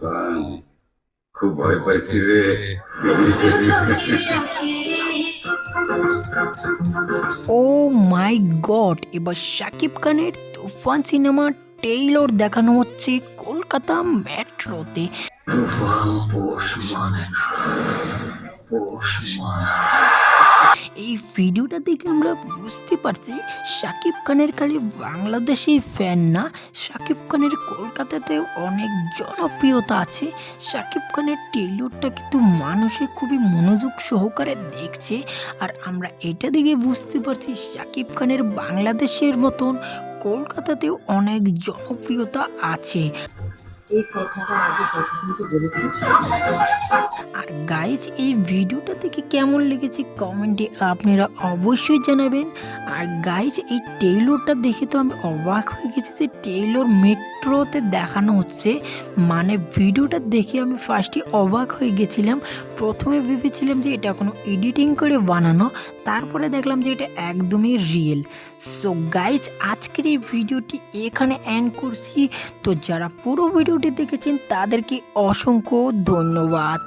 ভাই, খুব ভয় পাইছি রে। ও মাই গড, এবার শাকিব খানের তুফান সিনেমার টেইলর দেখানো হচ্ছে কলকাতা মেট্রোতে। তুফান পোষ মানে না, পোষ মানে। এই ভিডিওটা দেখে আমরা বুঝতে পারছি শাকিব খানের খালি বাংলাদেশি ফ্যান না, শাকিব খানের কলকাতাতে অনেক জনপ্রিয়তা আছে। শাকিব খানের টেইলরটা কিন্তু মানুষে খুবই মনোযোগ সহকারে দেখছে, আর আমরা এটা দেখে বুঝতে পারছি শাকিব খানের বাংলাদেশের মতন কলকাতাতেও অনেক জনপ্রিয়তা আছে। এই কথাটা আগে কিন্তু বলেছি। আর গাইজ, এই ভিডিওটা থেকে কেমন লেগেছে কমেন্টে আপনারা অবশ্যই জানাবেন। আর গাইজ, এই টেইলরটা দেখে তো আমি অবাক হয়ে গেছি যে টেইলর মেট্রোতে দেখানো হচ্ছে। মানে ভিডিওটা দেখে আমি ফার্স্টে অবাক হয়ে গেছিলাম। প্রথমে ভেবেছিলাম যে এটা কোনো এডিটিং করে বানানো, তারপরে দেখলাম যে এটা একদমই রিয়েল। সো গাইজ, আজকের এই ভিডিওটি এখানে এন্ড করছি। তো যারা পুরো ভিডিওটি দেখেছেন তাদেরকে অসংখ্য ধন্যবাদ।